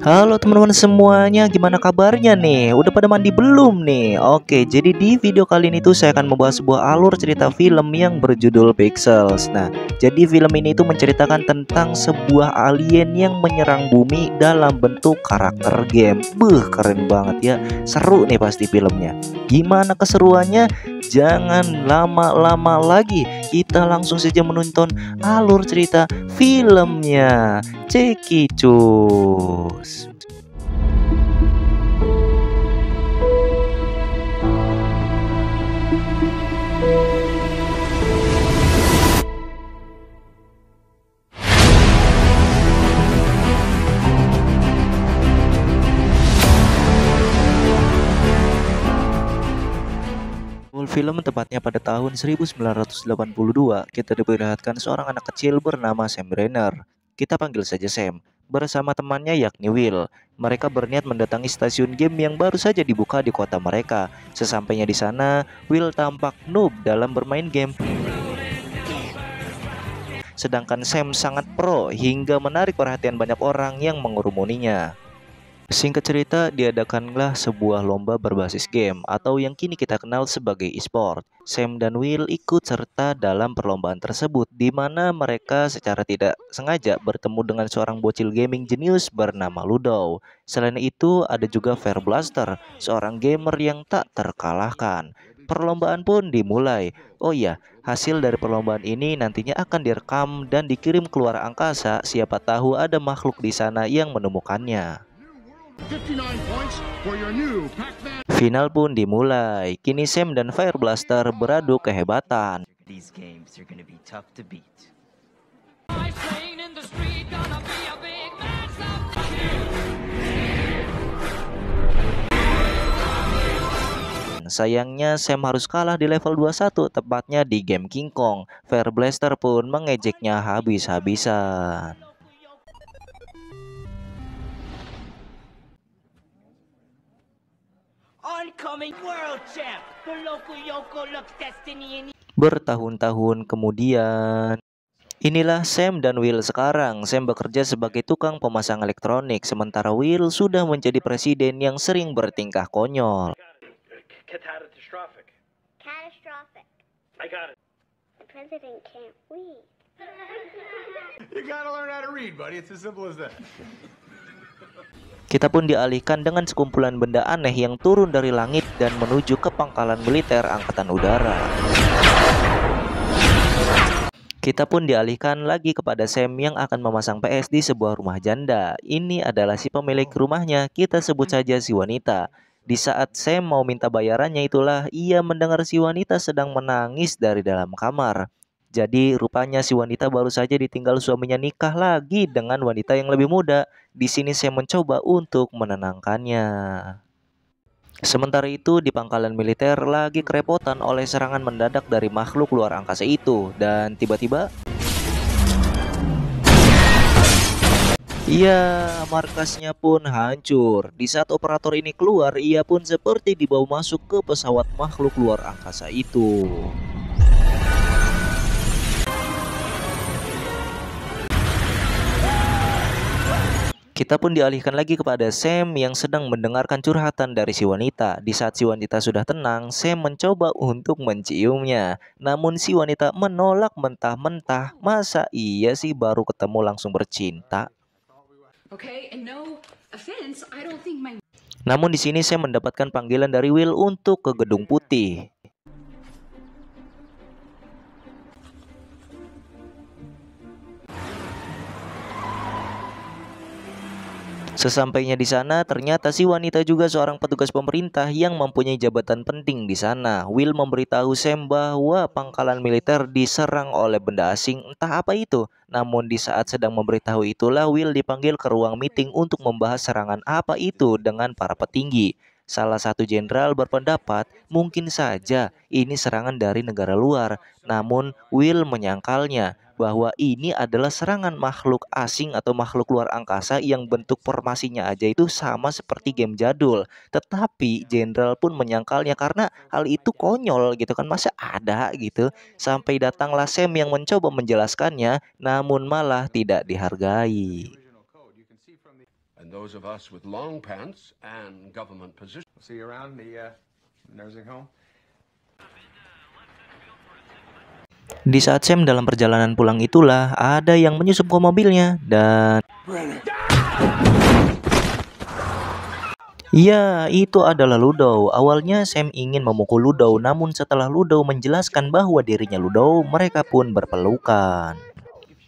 Halo teman-teman semuanya, gimana kabarnya nih? Udah pada mandi belum nih? Oke, jadi di video kali ini tuh saya akan membahas sebuah alur cerita film yang berjudul Pixels. Nah, jadi film ini tuh menceritakan tentang sebuah alien yang menyerang bumi dalam bentuk karakter game. Keren banget ya. Seru nih pasti filmnya. Gimana keseruannya? Jangan lama-lama lagi. Kita langsung saja menonton alur cerita filmnya. Cekicus. Film tepatnya pada tahun 1982, kita diperlihatkan seorang anak kecil bernama Sam Brenner. Kita panggil saja Sam, bersama temannya yakni Will. Mereka berniat mendatangi stasiun game yang baru saja dibuka di kota mereka. Sesampainya di sana, Will tampak noob dalam bermain game. Sedangkan Sam sangat pro hingga menarik perhatian banyak orang yang mengerumuninya. Singkat cerita, diadakanlah sebuah lomba berbasis game atau yang kini kita kenal sebagai e-sport. Sam dan Will ikut serta dalam perlombaan tersebut di mana mereka secara tidak sengaja bertemu dengan seorang bocil gaming jenius bernama Ludo. Selain itu, ada juga Fair Blaster, seorang gamer yang tak terkalahkan. Perlombaan pun dimulai. Oh iya, hasil dari perlombaan ini nantinya akan direkam dan dikirim keluar angkasa. Siapa tahu ada makhluk di sana yang menemukannya. Final pun dimulai. Kini Sam dan Fire Blaster beradu kehebatan. Sayangnya Sam harus kalah di level 21, tepatnya di game King Kong. Fire Blaster pun mengejeknya habis-habisan. Bertahun-tahun kemudian, inilah Sam dan Will sekarang. Sam bekerja sebagai tukang pemasang elektronik, sementara Will sudah menjadi presiden yang sering bertingkah konyol. Catastrophic. I got it. The president can't read. You gotta learn how to read, buddy. It's as simple as that. Kita pun dialihkan dengan sekumpulan benda aneh yang turun dari langit dan menuju ke pangkalan militer angkatan udara. Kita pun dialihkan lagi kepada Sam yang akan memasang PS di sebuah rumah janda. Ini adalah si pemilik rumahnya, kita sebut saja si wanita. Di saat Sam mau minta bayarannya itulah ia mendengar si wanita sedang menangis dari dalam kamar. Jadi rupanya si wanita baru saja ditinggal suaminya nikah lagi dengan wanita yang lebih muda. Di sini Sam mencoba untuk menenangkannya. Sementara itu di pangkalan militer lagi kerepotan oleh serangan mendadak dari makhluk luar angkasa itu. Dan tiba-tiba, iya, markasnya pun hancur. Di saat operator ini keluar, ia pun seperti dibawa masuk ke pesawat makhluk luar angkasa itu. Kita pun dialihkan lagi kepada Sam yang sedang mendengarkan curhatan dari si wanita. Di saat si wanita sudah tenang, Sam mencoba untuk menciumnya. Namun si wanita menolak mentah-mentah. Masa iya sih baru ketemu langsung bercinta? Namun di sini saya mendapatkan panggilan dari Will untuk ke Gedung Putih. Sesampainya di sana, ternyata si wanita juga seorang petugas pemerintah yang mempunyai jabatan penting di sana. Will memberitahu Sam bahwa pangkalan militer diserang oleh benda asing, entah apa itu. Namun di saat sedang memberitahu itulah Will dipanggil ke ruang meeting untuk membahas serangan apa itu dengan para petinggi. Salah satu jenderal berpendapat mungkin saja ini serangan dari negara luar. Namun Will menyangkalnya bahwa ini adalah serangan makhluk asing atau makhluk luar angkasa yang bentuk formasinya aja itu sama seperti game jadul. Tetapi jenderal pun menyangkalnya karena hal itu konyol gitu kan, masa ada gitu. Sampai datanglah Sam yang mencoba menjelaskannya namun malah tidak dihargai. those of us with long pants and government positions. See you around the nursing home. Di saat Sam dalam perjalanan pulang itulah ada yang menyusup ke mobilnya dan ya, itu adalah Ludo. Awalnya Sam ingin memukul Ludo, namun setelah Ludo menjelaskan bahwa dirinya Ludo, mereka pun berpelukan.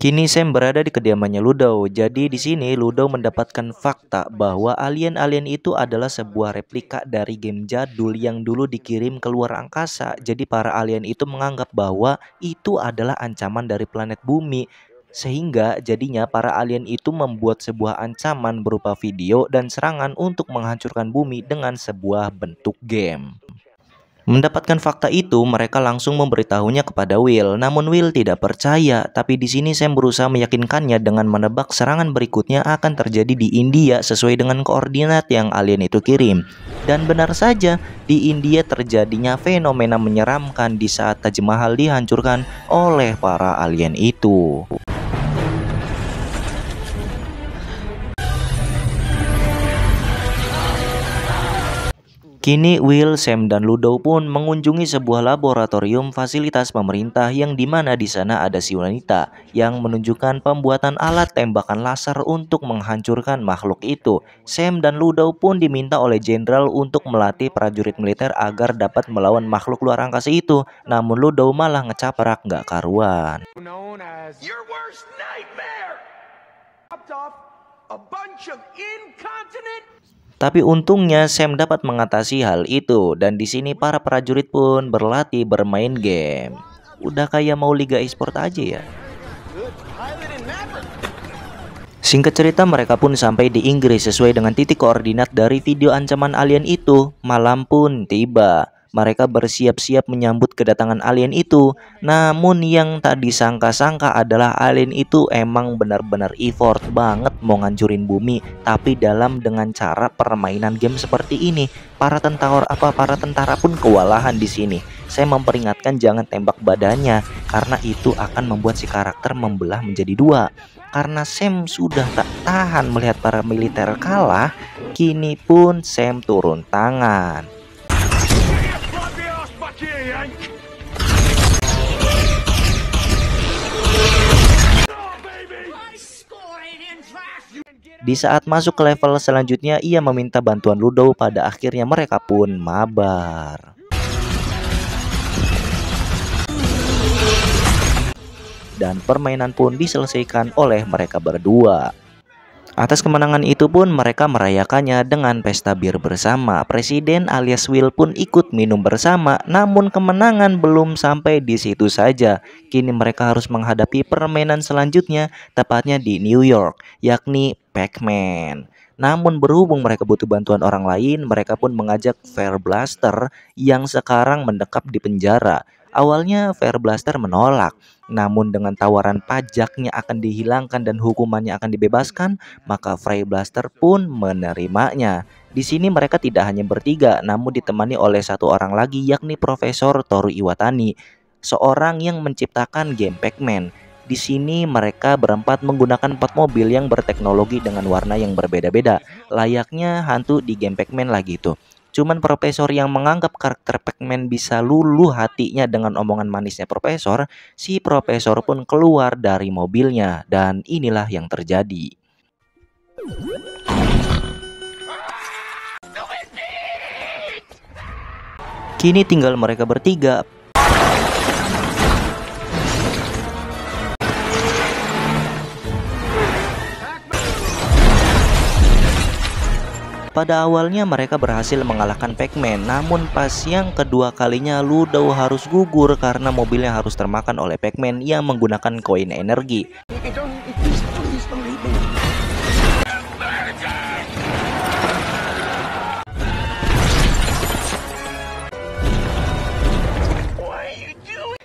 Kini Sam berada di kediamannya Ludo. Jadi di sini Ludo mendapatkan fakta bahwa alien-alien itu adalah sebuah replika dari game jadul yang dulu dikirim ke luar angkasa. Jadi para alien itu menganggap bahwa itu adalah ancaman dari planet bumi. Sehingga jadinya para alien itu membuat sebuah ancaman berupa video dan serangan untuk menghancurkan bumi dengan sebuah bentuk game. Mendapatkan fakta itu, mereka langsung memberitahunya kepada Will. Namun Will tidak percaya. Tapi di sini Sam berusaha meyakinkannya dengan menebak serangan berikutnya akan terjadi di India sesuai dengan koordinat yang alien itu kirim. Dan benar saja, di India terjadinya fenomena menyeramkan di saat Taj Mahal dihancurkan oleh para alien itu. Kini Will, Sam, dan Ludo pun mengunjungi sebuah laboratorium fasilitas pemerintah yang dimana di sana ada si wanita yang menunjukkan pembuatan alat tembakan laser untuk menghancurkan makhluk itu. Sam dan Ludo pun diminta oleh jenderal untuk melatih prajurit militer agar dapat melawan makhluk luar angkasa itu. Namun Ludo malah ngecaprak nggak karuan. Known as Your worst nightmare! chopped off a bunch of incontinent. Tapi untungnya Sam dapat mengatasi hal itu dan di sini para prajurit pun berlatih bermain game. Udah kayak mau liga e-sport aja ya. Singkat cerita mereka pun sampai di Inggris sesuai dengan titik koordinat dari video ancaman alien itu. Malam pun tiba. Mereka bersiap-siap menyambut kedatangan alien itu. Namun yang tak disangka-sangka adalah alien itu emang benar-benar effort banget mau ngancurin bumi. Tapi dengan cara permainan game seperti ini, para tentara pun kewalahan di sini. Saya memperingatkan jangan tembak badannya karena itu akan membuat si karakter membelah menjadi dua. Karena Sam sudah tak tahan melihat para militer kalah, kini pun Sam turun tangan. Di saat masuk ke level selanjutnya, ia meminta bantuan Ludo. Pada akhirnya mereka pun mabar. Dan permainan pun diselesaikan oleh mereka berdua. Atas kemenangan itu pun mereka merayakannya dengan pesta bir bersama. Presiden alias Will pun ikut minum bersama. Namun kemenangan belum sampai di situ saja. Kini mereka harus menghadapi permainan selanjutnya, tepatnya di New York, yakni Pac-Man. Namun berhubung mereka butuh bantuan orang lain, mereka pun mengajak Fair Blaster yang sekarang mendekap di penjara. Awalnya Fair Blaster menolak, namun dengan tawaran pajaknya akan dihilangkan dan hukumannya akan dibebaskan, maka Fair Blaster pun menerimanya. Di sini mereka tidak hanya bertiga, namun ditemani oleh satu orang lagi, yakni Profesor Toru Iwatani, seorang yang menciptakan game Pac-Man. Di sini mereka berempat menggunakan 4 mobil yang berteknologi dengan warna yang berbeda-beda, layaknya hantu di game Pac-Man lah gitu. Cuman Profesor yang menganggap karakter Pac-Man bisa luluh hatinya dengan omongan manisnya Profesor, si Profesor pun keluar dari mobilnya dan inilah yang terjadi. Kini tinggal mereka bertiga. Pada awalnya mereka berhasil mengalahkan Pac-Man, namun pas yang kedua kalinya Ludo harus gugur karena mobilnya harus termakan oleh Pac-Man yang menggunakan koin energi.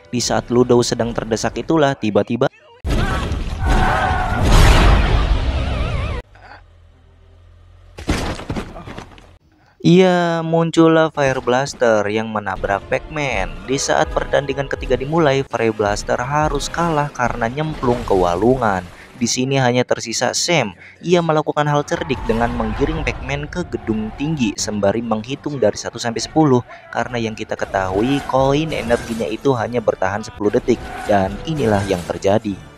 Di saat Ludo sedang terdesak itulah tiba-tiba iya, muncullah Fire Blaster yang menabrak Pac-Man. Di saat pertandingan ketiga dimulai, Fire Blaster harus kalah karena nyemplung ke walungan. Di sini hanya tersisa Sam. Ia melakukan hal cerdik dengan menggiring Pac-Man ke gedung tinggi sembari menghitung dari 1 sampai 10 karena yang kita ketahui koin energinya itu hanya bertahan 10 detik dan inilah yang terjadi. 10.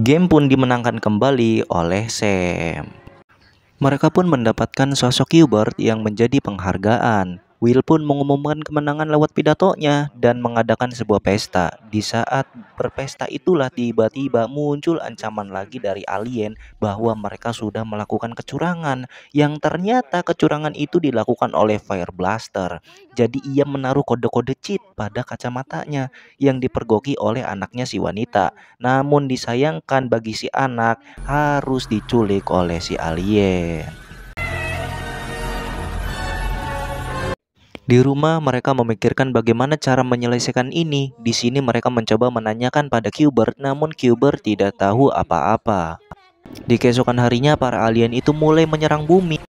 Game pun dimenangkan kembali oleh Sam. Mereka pun mendapatkan sosok Q*bert yang menjadi penghargaan. Will pun mengumumkan kemenangan lewat pidatonya dan mengadakan sebuah pesta. Di saat berpesta itulah tiba-tiba muncul ancaman lagi dari alien bahwa mereka sudah melakukan kecurangan, yang ternyata kecurangan itu dilakukan oleh Fire Blaster. Jadi ia menaruh kode-kode cheat pada kacamatanya yang dipergoki oleh anaknya si wanita. Namun disayangkan bagi si anak harus diculik oleh si alien. Di rumah mereka memikirkan bagaimana cara menyelesaikan ini. Di sini mereka mencoba menanyakan pada Q*bert, namun Q*bert tidak tahu apa-apa. Di keesokan harinya para alien itu mulai menyerang bumi.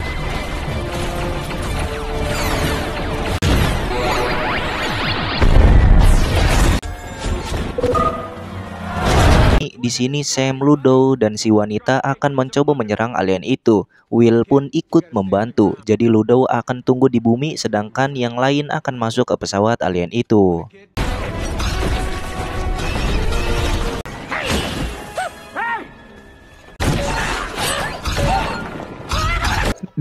Di sini Sam, Ludo, dan si wanita akan mencoba menyerang alien itu. Will pun ikut membantu. Jadi Ludo akan tunggu di bumi sedangkan yang lain akan masuk ke pesawat alien itu.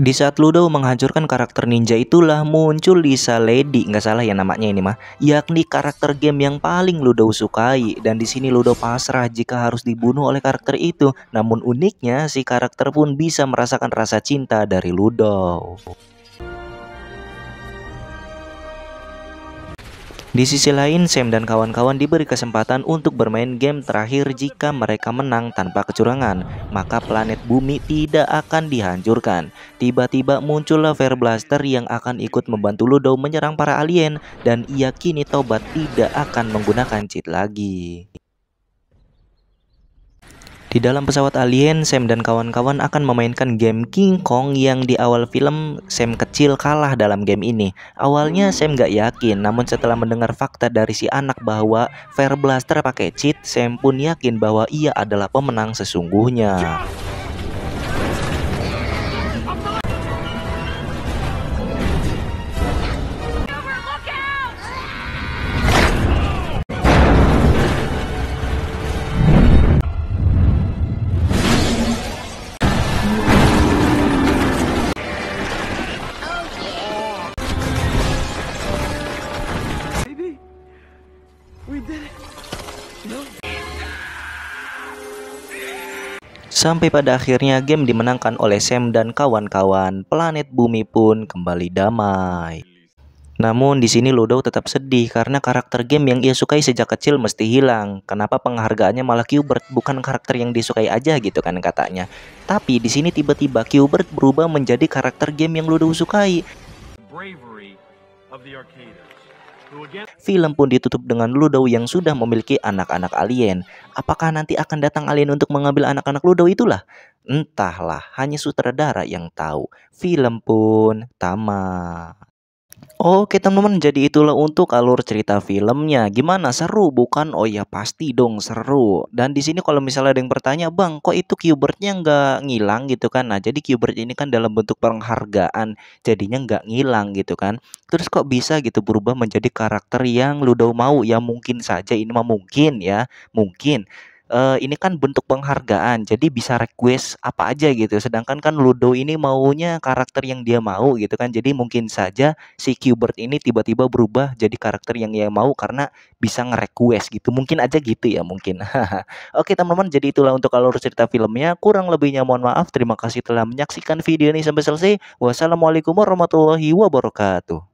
Di saat Ludo menghancurkan karakter ninja itulah muncul Lisa Lady, nggak salah ya namanya ini mah, yakni karakter game yang paling Ludo sukai. Dan di sini Ludo pasrah jika harus dibunuh oleh karakter itu. Namun uniknya si karakter pun bisa merasakan rasa cinta dari Ludo. Di sisi lain, Sam dan kawan-kawan diberi kesempatan untuk bermain game terakhir. Jika mereka menang tanpa kecurangan, maka planet bumi tidak akan dihancurkan. Tiba-tiba muncullah Fire Blaster yang akan ikut membantu Ludo menyerang para alien, dan ia kini tobat tidak akan menggunakan cheat lagi. Di dalam pesawat alien, Sam dan kawan-kawan akan memainkan game King Kong yang di awal film Sam kecil kalah dalam game ini. Awalnya Sam gak yakin, namun setelah mendengar fakta dari si anak bahwa Fire Blaster pakai cheat, Sam pun yakin bahwa ia adalah pemenang sesungguhnya. Sampai pada akhirnya game dimenangkan oleh Sam dan kawan-kawan. Planet bumi pun kembali damai. Namun di sini Ludo tetap sedih karena karakter game yang ia sukai sejak kecil mesti hilang. Kenapa penghargaannya malah Q*bert, bukan karakter yang disukai aja gitu kan katanya. Tapi di sini tiba-tiba Q*bert berubah menjadi karakter game yang Ludo sukai. Film pun ditutup dengan Ludo yang sudah memiliki anak-anak alien. Apakah nanti akan datang alien untuk mengambil anak-anak Ludo itulah? Entahlah, hanya sutradara yang tahu. Film pun tamat. Oke teman-teman, jadi itulah untuk alur cerita filmnya. Gimana, seru bukan? Oh ya pasti dong seru. Dan di sini kalau misalnya ada yang bertanya, bang kok itu Q*bertnya nggak ngilang gitu kan? Nah jadi Q*bert ini kan dalam bentuk penghargaan, jadinya nggak ngilang gitu kan. Terus kok bisa gitu berubah menjadi karakter yang Ludo mau? Ya mungkin saja ini mah mungkin ya, mungkin. Ini kan bentuk penghargaan, jadi bisa request apa aja gitu. Sedangkan kan Ludo ini maunya karakter yang dia mau gitu kan. Jadi mungkin saja si Q*bert ini tiba-tiba berubah jadi karakter yang dia mau karena bisa nge-request gitu. Mungkin aja gitu ya mungkin. Oke teman-teman, jadi itulah untuk alur cerita filmnya. Kurang lebihnya mohon maaf. Terima kasih telah menyaksikan video ini sampai selesai. Wassalamualaikum warahmatullahi wabarakatuh.